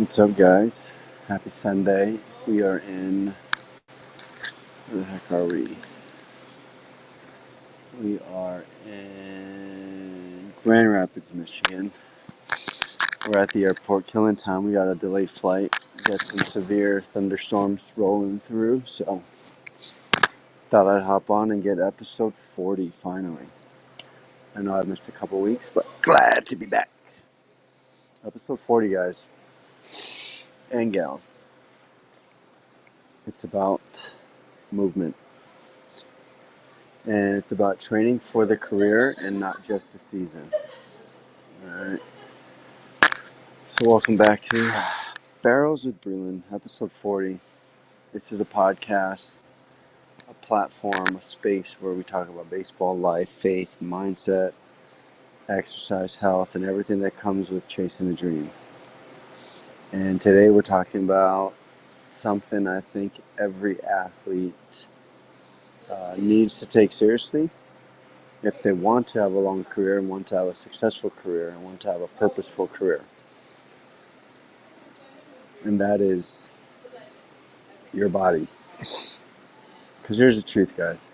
What's up, guys? Happy Sunday. We are in. Where the heck are we? We are in Grand Rapids, Michigan. We're at the airport, killing time. We got a delayed flight. Got some severe thunderstorms rolling through, so thought I'd hop on and get episode 40 finally. I know I've missed a couple weeks, but glad to be back. Episode 40, guys and gals. It's about movement. And it's about training for the career and not just the season. Alright. So welcome back to Barrels with Breland, episode 40. This is a podcast, a platform, a space where we talk about baseball, life, faith, mindset, exercise, health, and everything that comes with chasing a dream. And today we're talking about something I think every athlete needs to take seriously if they want to have a long career and want to have a successful career and want to have a purposeful career. And that is your body. Because here's the truth, guys.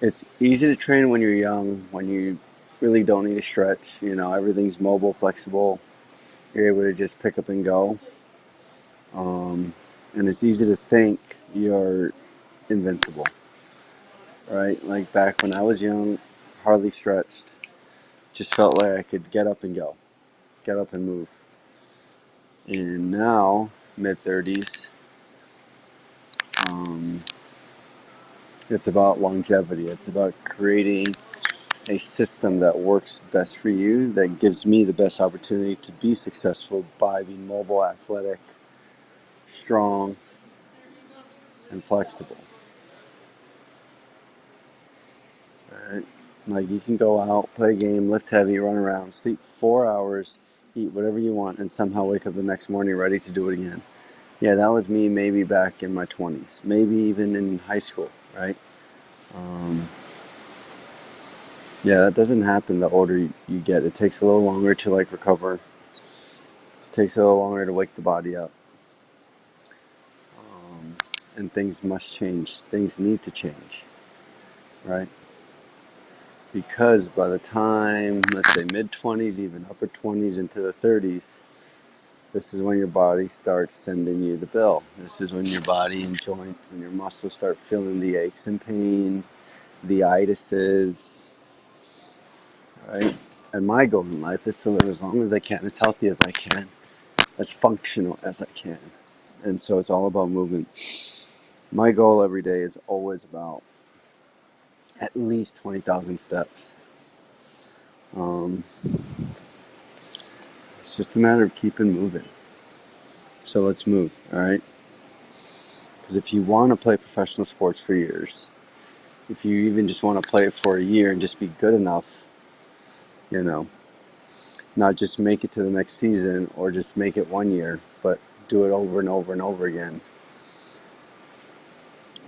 It's easy to train when you're young, when you really don't need to stretch. Everything's mobile, flexible. You're able to just pick up and go. And it's easy to think you're invincible, right? Like back when I was young, hardly stretched. Just felt like I could get up and go, get up and move. And now, mid-30s, it's about longevity. It's about creating a system that works best for you, that gives me the best opportunity to be successful by being mobile, athletic, strong, and flexible. All right? Like you can go out, play a game, lift heavy, run around, sleep 4 hours, eat whatever you want, and somehow wake up the next morning ready to do it again. Yeah, that was me maybe back in my 20s, maybe even in high school, right? Yeah, that doesn't happen the older you get. It takes a little longer to recover. It takes a little longer to wake the body up. And things must change. Things need to change, right? Because by the time, let's say mid-20s, even upper 20s into the 30s, this is when your body starts sending you the bill. This is when your body and joints and your muscles start feeling the aches and pains, the itises, right? And my goal in life is to live as long as I can, as healthy as I can, as functional as I can. And so it's all about movement. My goal every day is always about at least 20,000 steps. It's just a matter of keeping moving. So let's move, all right? Because if you want to play professional sports for years, if you even just want to play it for a year and just be good enough, not just make it to the next season or just make it 1 year, but do it over and over and over again.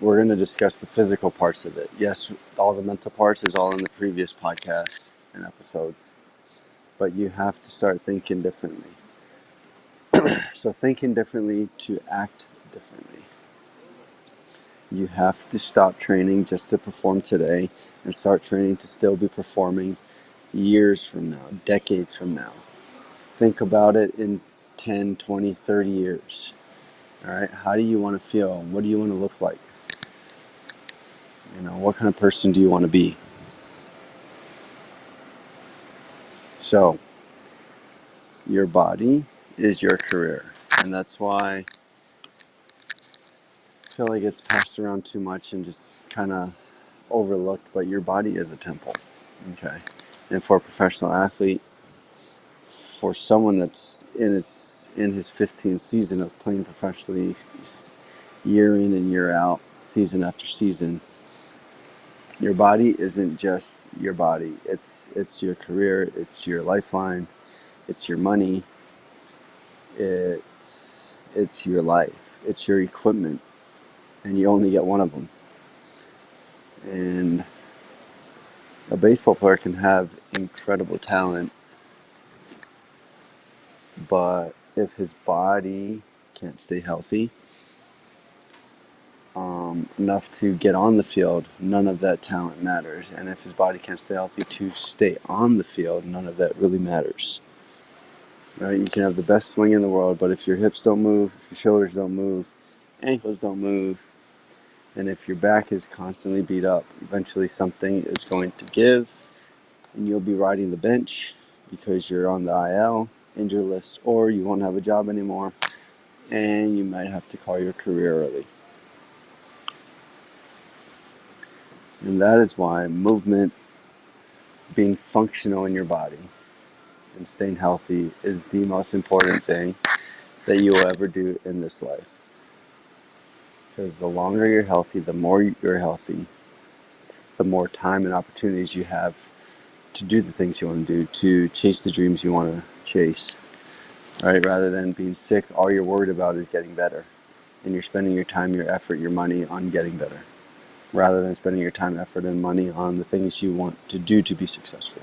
We're going to discuss the physical parts of it. Yes, all the mental parts is all in the previous podcasts and episodes. But you have to start thinking differently. So thinking differently to act differently. You have to stop training just to perform today and start training to still be performing years from now, decades from now. Think about it in 10, 20, 30 years. All right, how do you want to feel? What do you want to look like? What kind of person do you want to be? So, your body is your career. And that's why I feel like it's passed around too much and just kind of overlooked, but your body is a temple. Okay. And for a professional athlete, for someone that's in his 15th season of playing professionally, year in and year out, season after season, your body isn't just your body. It's your career. It's your lifeline. It's your money. It's your life. It's your equipment, and you only get one of them. And a baseball player can have incredible talent, but if his body can't stay healthy enough to get on the field, none of that talent matters. And if his body can't stay healthy to stay on the field, none of that really matters. Right? You can have the best swing in the world, but if your hips don't move, if your shoulders don't move, ankles don't move, and if your back is constantly beat up, eventually something is going to give, and you'll be riding the bench because you're on the IL, injured list, or you won't have a job anymore, and you might have to call your career early. And that is why movement, being functional in your body, and staying healthy is the most important thing that you will ever do in this life. Because the longer you're healthy, the more you're healthy, the more time and opportunities you have to do the things you want to do, to chase the dreams you want to chase. Right? Rather than being sick, all you're worried about is getting better. And you're spending your time, your effort, your money on getting better, rather than spending your time, effort, and money on the things you want to do to be successful.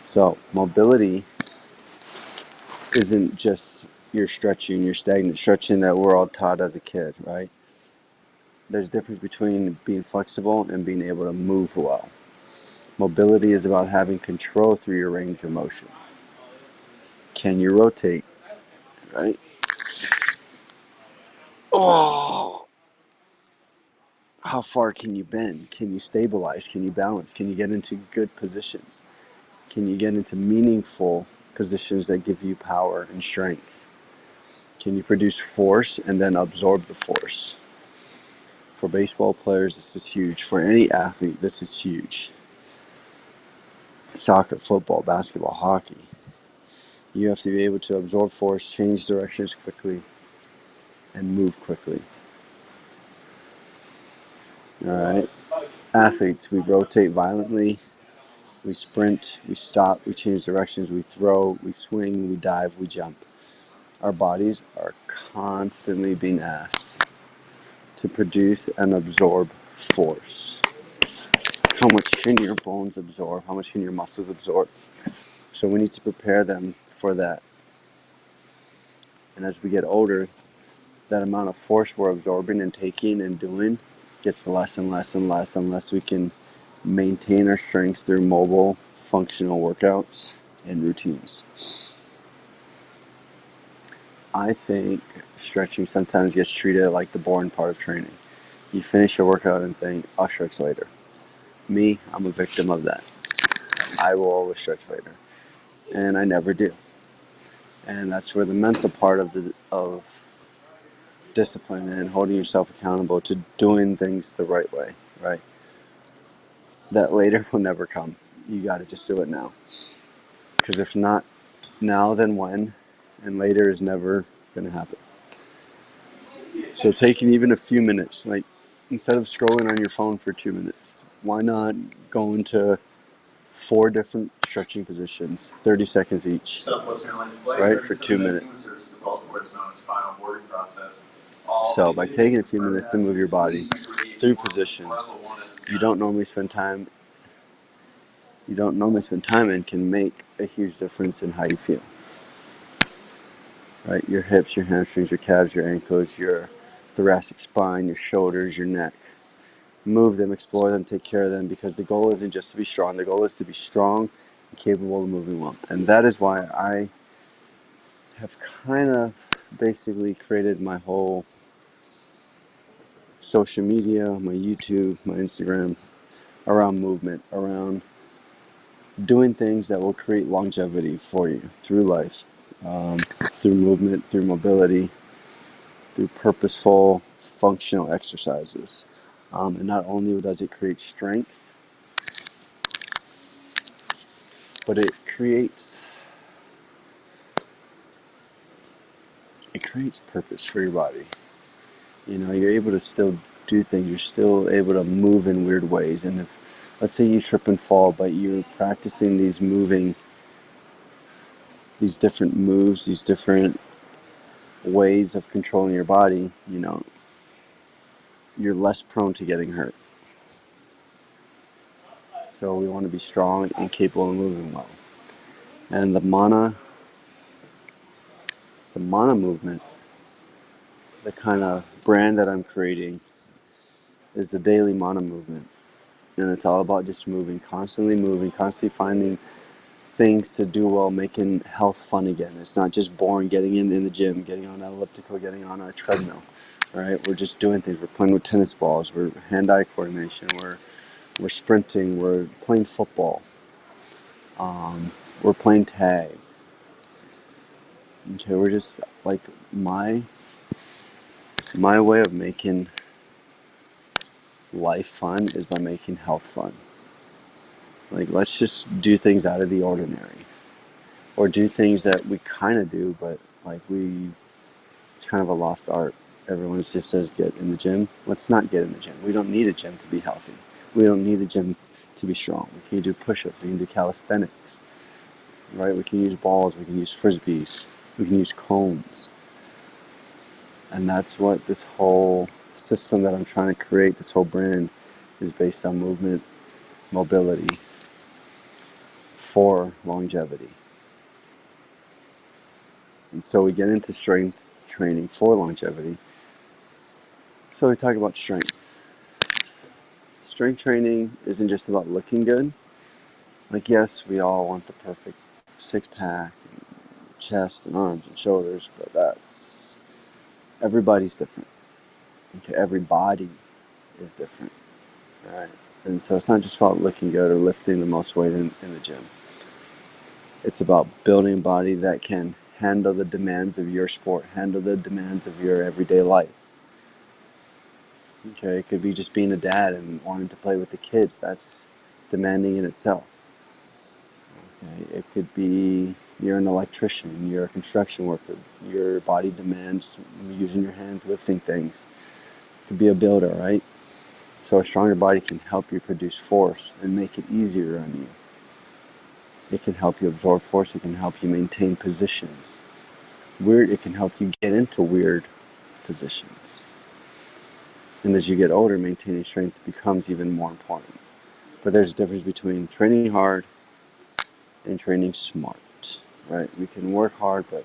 So mobility isn't just your stretching, your stagnant stretching that we're all taught as a kid, right? There's a difference between being flexible and being able to move well. Mobility is about having control through your range of motion. Can you rotate, right? Oh, how far can you bend? Can you stabilize? Can you balance? Can you get into good positions? Can you get into meaningful positions that give you power and strength? Can you produce force and then absorb the force? For baseball players, this is huge. For any athlete, this is huge. Soccer, football, basketball, hockey. You have to be able to absorb force, change directions quickly, and move quickly. All right. Athletes, we rotate violently, we sprint, we stop, we change directions, we throw, we swing, we dive, we jump. Our bodies are constantly being asked to produce and absorb force. How much can your bones absorb? How much can your muscles absorb? So we need to prepare them for that. And as we get older, that amount of force we're absorbing and taking and doing gets less and less and less unless we can maintain our strengths through mobile, functional workouts and routines. I think stretching sometimes gets treated like the boring part of training. You finish your workout and think, I'll stretch later. Me, I'm a victim of that. I will always stretch later. And I never do. And that's where the mental part of discipline and holding yourself accountable to doing things the right way, right? That later will never come. You got to just do it now. Because if not now, then when? And later is never going to happen. So taking even a few minutes, like instead of scrolling on your phone for 2 minutes, why not go into 4 different stretching positions, 30 seconds each, right, for 2 minutes. So by taking a few minutes to move your body through positions you don't normally spend time in can make a huge difference in how you feel. Right, your hips, your hamstrings, your calves, your ankles, your thoracic spine, your shoulders, your neck. Move them, explore them, take care of them, because the goal isn't just to be strong. The goal is to be strong and capable of moving well. And that is why I have kind of basically created my whole social media, my YouTube, my Instagram, around movement, around doing things that will create longevity for you through life, through movement, through mobility, through purposeful, functional exercises. And not only does it create strength, but it creates purpose for your body. You know, you're able to still do things. You're still able to move in weird ways. And if, let's say you trip and fall, but you're practicing these different moves, these different ways of controlling your body, you know, you're less prone to getting hurt. So we want to be strong and capable of moving well. And the mana The mana movement, the kind of brand that I'm creating, is the daily mana movement. And it's all about just moving, constantly finding things to do while making health fun again. It's not just boring getting in the gym, getting on an elliptical, getting on a treadmill, right? We're just doing things. We're playing with tennis balls. We're hand-eye coordination. We're sprinting. We're playing football. We're playing tag. Okay, we're just like my way of making life fun is by making health fun. Like, let's just do things out of the ordinary, or do things that we kind of do, but like it's kind of a lost art. Everyone just says get in the gym. Let's not get in the gym. We don't need a gym to be healthy. We don't need a gym to be strong. We can do push-ups. We can do calisthenics, right? We can use balls. We can use frisbees. We can use cones. And that's what this whole system that I'm trying to create, this whole brand, is based on: movement, mobility, for longevity. And so we get into strength training for longevity. So we talk about strength. Strength training isn't just about looking good. Like, yes, we all want the perfect six-pack, and chest and arms and shoulders, but everybody's different. Okay, every body is different, right? And so it's not just about looking good or lifting the most weight in the gym. It's about building a body that can handle the demands of your sport, handle the demands of your everyday life. Okay, it could be just being a dad and wanting to play with the kids. That's demanding in itself. Okay, it could be you're an electrician, you're a construction worker. Your body demands using your hands, lifting things. It could be a builder, right? So a stronger body can help you produce force and make it easier on you. It can help you absorb force. It can help you maintain positions. It can help you get into weird positions. And as you get older, maintaining strength becomes even more important. But there's a difference between training hard and training smart, right? We can work hard, but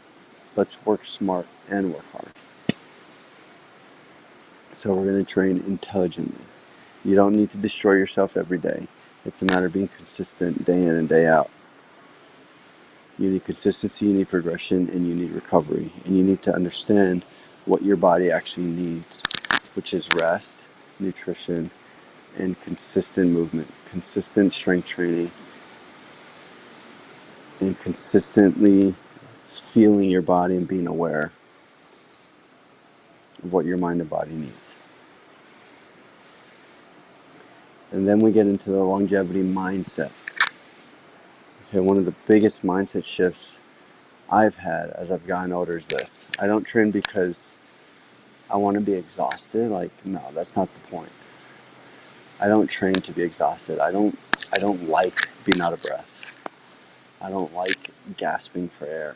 let's work smart and work hard. So we're going to train intelligently. You don't need to destroy yourself every day. It's a matter of being consistent day in and day out. You need consistency, you need progression, and you need recovery. And you need to understand what your body actually needs, which is rest, nutrition, and consistent movement, consistent strength training, and consistently feeling your body and being aware of what your mind and body needs. And then we get into the longevity mindset. Okay, one of the biggest mindset shifts I've had as I've gotten older is this: I don't train because I want to be exhausted. Like, no, that's not the point. I don't train to be exhausted. I don't like being out of breath. I don't like gasping for air.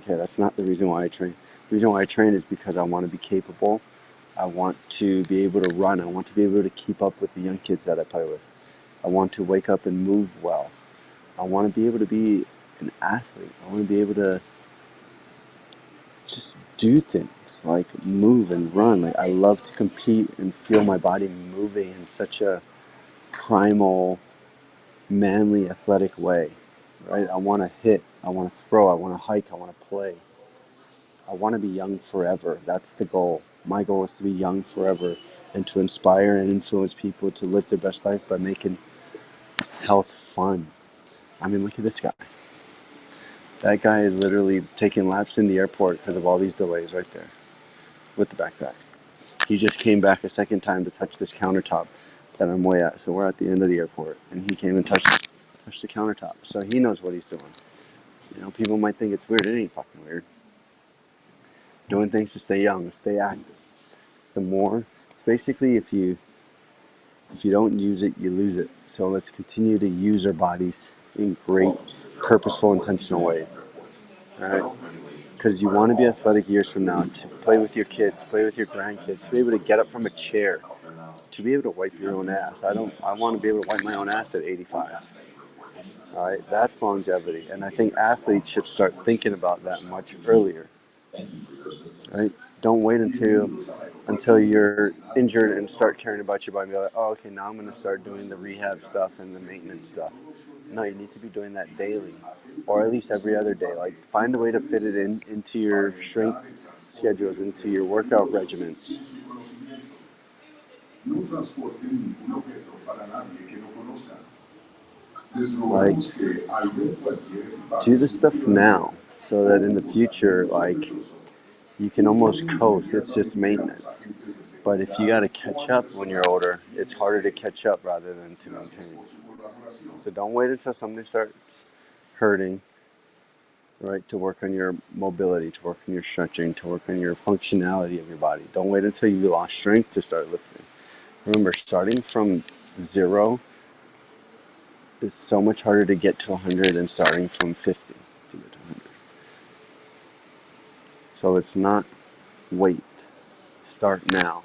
Okay, that's not the reason why I train. The reason why I train is because I want to be capable. I want to be able to run. I want to be able to keep up with the young kids that I play with. I want to wake up and move well. I want to be able to be an athlete. I want to be able to just do things like move and run. Like, I love to compete and feel my body moving in such a primal, manly, athletic way, right? I want to hit, I want to throw, I want to hike, I want to play. I want to be young forever. That's the goal. My goal is to be young forever and to inspire and influence people to live their best life by making health fun. I mean, look at this guy. That guy is literally taking laps in the airport because of all these delays right there with the backpack. He just came back a second time to touch this countertop that I'm way at. So we're at the end of the airport, and he came and touched the countertop. So he knows what he's doing. You know, people might think it's weird. It ain't fucking weird. Doing things to stay young, stay active. The more, it's basically if you don't use it, you lose it. So let's continue to use our bodies in great, purposeful, intentional ways. All right? Because you want to be athletic years from now, to play with your kids, play with your grandkids, to be able to get up from a chair, to be able to wipe your own ass. I want to be able to wipe my own ass at 85. All right, that's longevity. And I think athletes should start thinking about that much earlier. right? Don't wait until you're injured and start caring about your body. Be like, oh, okay, now I'm going to start doing the rehab stuff and the maintenance stuff. No, you need to be doing that daily, or at least every other day. Like, find a way to fit it into your strength schedules, into your workout regimens. Like, do the stuff now so that in the future, like, you can almost coast. It's just maintenance. But if you got to catch up when you're older, it's harder to catch up rather than to maintain. So don't wait until something starts hurting, right, to work on your mobility, to work on your stretching, to work on your functionality of your body. Don't wait until you lost strength to start lifting. Remember, starting from 0 is so much harder to get to 100 than starting from 50 to get to 100. So let's not wait. Start now.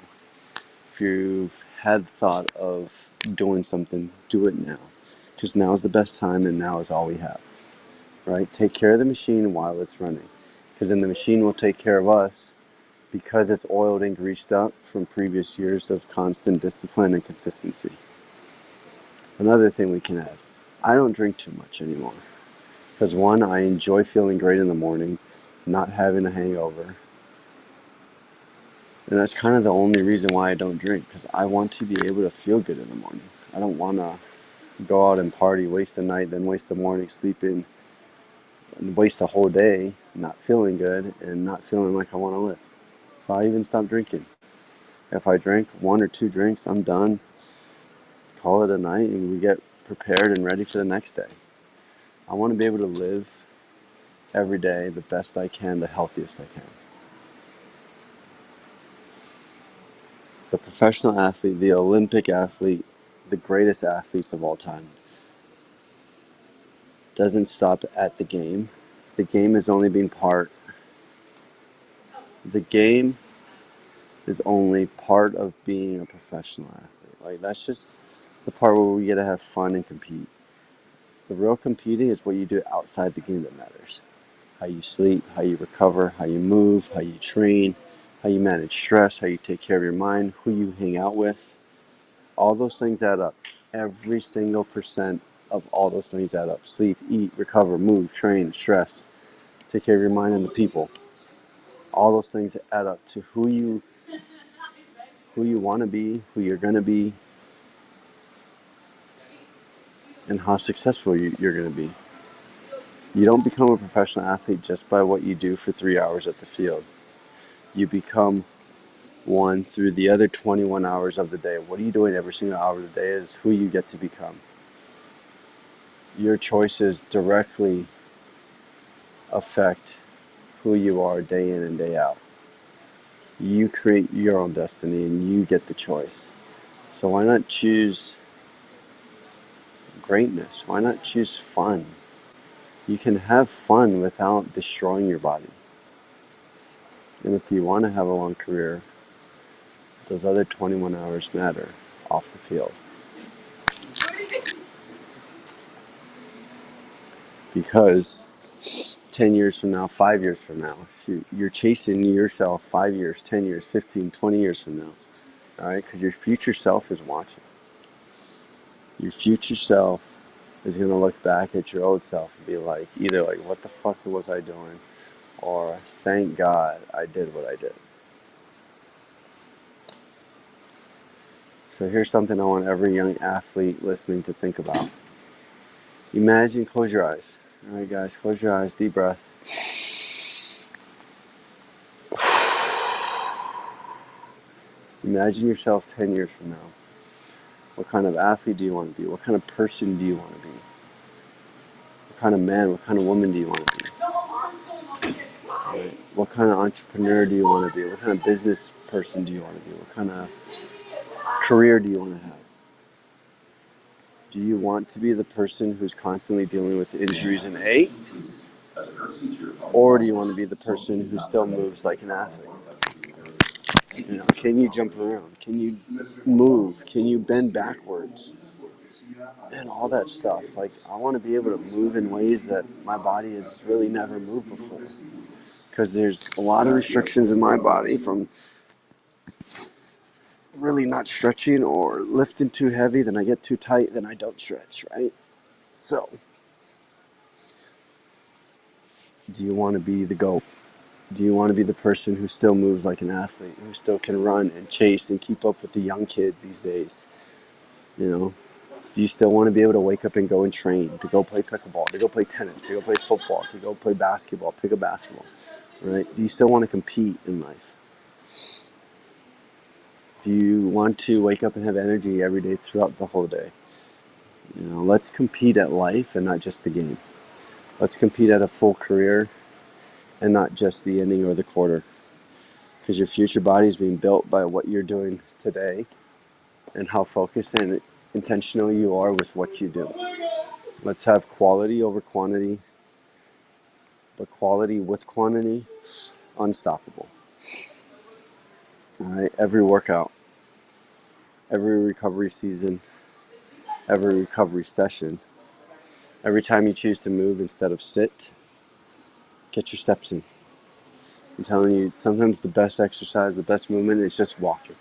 If you've had thought of doing something, do it now. Because now is the best time and now is all we have. Right? Take care of the machine while it's running. Because then the machine will take care of us because it's oiled and greased up from previous years of constant discipline and consistency. Another thing we can add. I don't drink too much anymore. Because one, I enjoy feeling great in the morning, not having a hangover. And that's kind of the only reason why I don't drink, because I want to be able to feel good in the morning. I don't want to go out and party, waste the night, then waste the morning sleeping, and waste a whole day not feeling good and not feeling like I want to lift. So I even stopped drinking. If I drink 1 or 2 drinks, I'm done. Call it a night and we get prepared and ready for the next day. I want to be able to live every day the best I can, the healthiest I can. The professional athlete, the Olympic athlete, the greatest athletes of all time, doesn't stop at the game. The game is only being part. The game is only part of being a professional athlete. Like, that's just the part where we get to have fun and compete. The real competing is what you do outside the game that matters. How you sleep, how you recover, how you move, how you train, how you manage stress, how you take care of your mind, who you hang out with. All those things add up. Every single % of all those things add up. Sleep, eat, recover, move, train, stress, take care of your mind and the people. All those things add up to who you want to be, who you're going to be, and how successful you're going to be. You don't become a professional athlete just by what you do for 3 hours at the field. You become one through the other 21 hours of the day. What are you doing every single hour of the day is who you get to become. Your choices directly affect who you are day in and day out. You create your own destiny and you get the choice. So why not choose greatness? Why not choose fun? You can have fun without destroying your body. And if you want to have a long career, those other 21 hours matter off the field. Because 10 years from now, 5 years from now, you're chasing yourself 5 years, 10 years, 15, 20 years from now. All right? Because your future self is watching. Your future self is going to look back at your old self and be like, either like, what the fuck was I doing? Or, thank God I did what I did. So here's something I want every young athlete listening to think about. Imagine, close your eyes. All right, guys, close your eyes, deep breath. Imagine yourself 10 years from now. What kind of athlete do you want to be? What kind of person do you want to be? What kind of man, what kind of woman do you want to be? Right? What kind of entrepreneur do you want to be? What kind of business person do you want to be? What kind of career do you want to have? Do you want to be the person who's constantly dealing with injuries and aches? Or do you want to be the person who still moves like an athlete? You know, can you jump around? Can you move? Can you bend backwards? And all that stuff. Like, I want to be able to move in ways that my body has really never moved before. because there's a lot of restrictions in my body from really not stretching or lifting too heavy, then I get too tight, then I don't stretch, right? So, do you want to be the GOAT? Do you want to be the person who still moves like an athlete, who still can run and chase and keep up with the young kids these days? You know, do you still want to be able to wake up and go and train, to go play pickleball, to go play tennis, to go play football, to go play basketball, pick a basketball, right? Do you still want to compete in life? Do you want to wake up and have energy every day throughout the whole day? You know, let's compete at life and not just the game. Let's compete at a full career and not just the inning or the quarter. Because your future body is being built by what you're doing today and how focused and intentional you are with what you do. Let's have quality over quantity, but quality with quantity, unstoppable. All right, every workout, every recovery season, every recovery session, every time you choose to move instead of sit, get your steps in. I'm telling you, sometimes the best exercise, the best movement is just walking.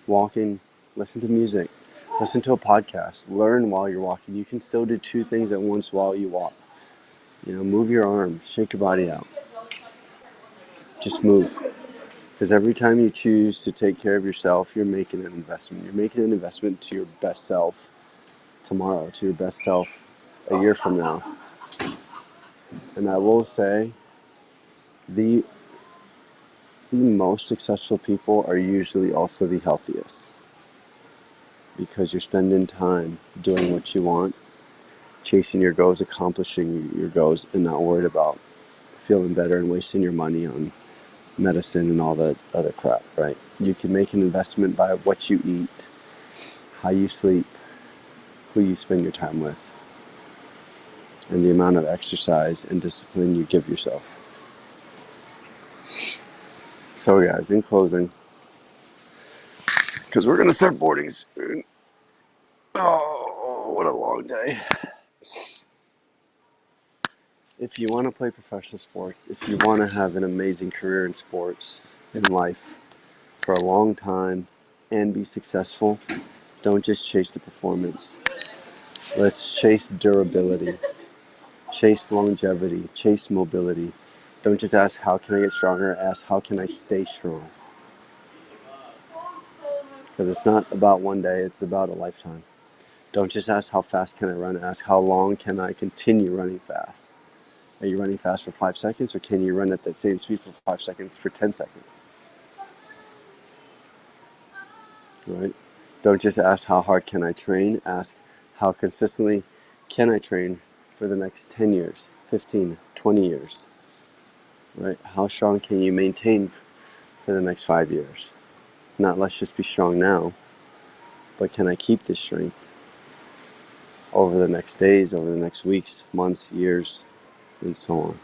Walking, listen to music, listen to a podcast, learn while you're walking. You can still do two things at once while you walk. You know, move your arms, shake your body out. Just move. Because every time you choose to take care of yourself, you're making an investment. You're making an investment to your best self tomorrow, to your best self a year from now. And I will say, the most successful people are usually also the healthiest. Because you're spending time doing what you want, chasing your goals, accomplishing your goals, and not worried about feeling better and wasting your money on medicine and all that other crap, right? You can make an investment by what you eat, how you sleep, who you spend your time with, and the amount of exercise and discipline you give yourself. So guys, in closing, because we're going to start boarding soon. Oh, what a long day. If you want to play professional sports, if you want to have an amazing career in sports, in life, for a long time, and be successful, don't just chase the performance. Let's chase durability, chase longevity, chase mobility. Don't just ask, how can I get stronger? Ask, how can I stay strong? Because it's not about one day, it's about a lifetime. Don't just ask, how fast can I run? Ask, how long can I continue running fast? Are you running fast for 5 seconds, or can you run at that same speed for 5 seconds, for 10 seconds? Right? Don't just ask, how hard can I train? Ask, how consistently can I train for the next 10 years, 15, 20 years? Right? How strong can you maintain for the next 5 years? Not let's just be strong now, but can I keep this strength over the next days, over the next weeks, months, years, and so on.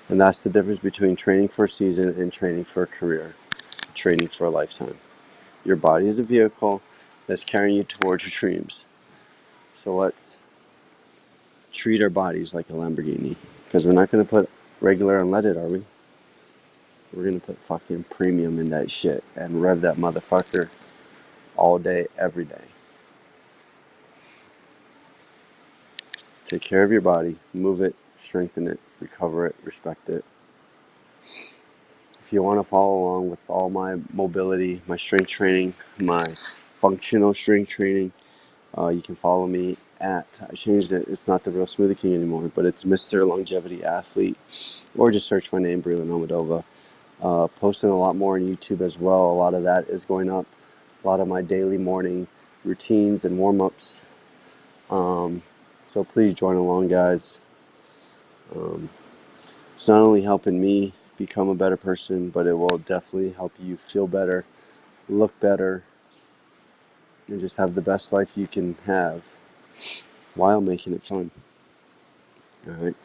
And that's the difference between training for a season and training for a career, training for a lifetime. Your body is a vehicle that's carrying you towards your dreams. So let's treat our bodies like a Lamborghini, because we're not going to put regular unleaded, are we? We're going to put fucking premium in that shit and rev that motherfucker all day, every day. Take care of your body, move it, strengthen it, recover it, respect it. If you want to follow along with all my mobility, my strength training, my functional strength training, you can follow me at, I changed it, it's not the Real Smoothie King anymore, but it's Mr. Longevity Athlete, or just search my name, Breland Almadova. Posting a lot more on YouTube as well. A lot of that is going up. A lot of my daily morning routines and warm-ups. So please join along, guys. It's not only helping me become a better person, but it will definitely help you feel better, look better, and just have the best life you can have while making it fun. All right.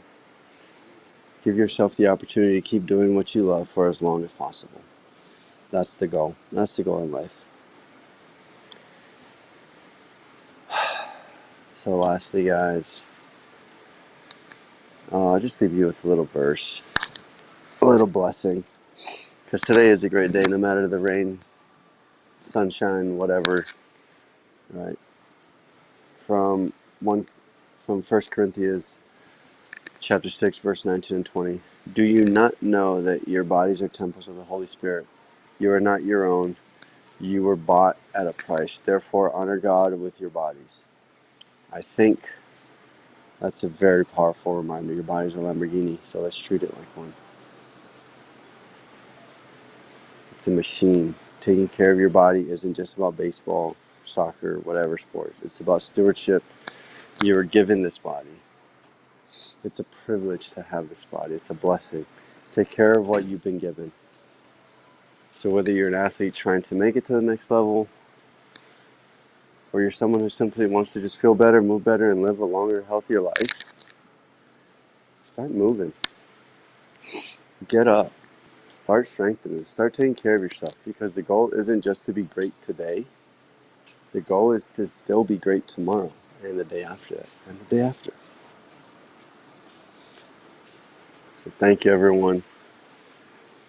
Give yourself the opportunity to keep doing what you love for as long as possible. That's the goal. That's the goal in life. So lastly, guys, I'll just leave you with a little verse. a little blessing. Because today is a great day, no matter the rain, sunshine, whatever. Right? From one, from 1 Corinthians chapter 6, verse 19 and 20. Do you not know that your bodies are temples of the Holy Spirit? You are not your own. You were bought at a price. Therefore, honor God with your bodies. I think that's a very powerful reminder. Your body's a Lamborghini, so let's treat it like one. It's a machine. Taking care of your body isn't just about baseball, soccer, whatever sport. It's about stewardship. You were given this body. It's a privilege to have this body. It's a blessing. Take care of what you've been given. So whether you're an athlete trying to make it to the next level, or you're someone who simply wants to just feel better, move better, and live a longer, healthier life, start moving. Get up. Start strengthening. Start taking care of yourself, because the goal isn't just to be great today. The goal is to still be great tomorrow, and the day after that, and the day after. So thank you, everyone.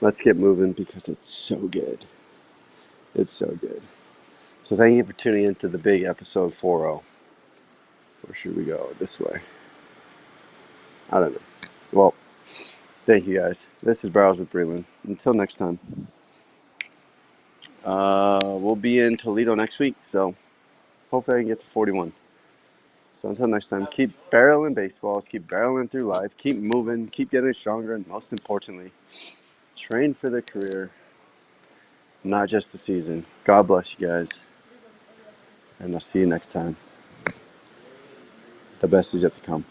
Let's get moving, because it's so good. It's so good. So thank you for tuning into the big episode 40. Or should we go this way? I don't know. Well, thank you guys. This is Browse with Breland. Until next time. We'll be in Toledo next week, so hopefully I can get to 41. So until next time, keep barreling baseballs, keep barreling through life, keep moving, keep getting stronger, and most importantly, train for the career, not just the season. God bless you guys, and I'll see you next time. The best is yet to come.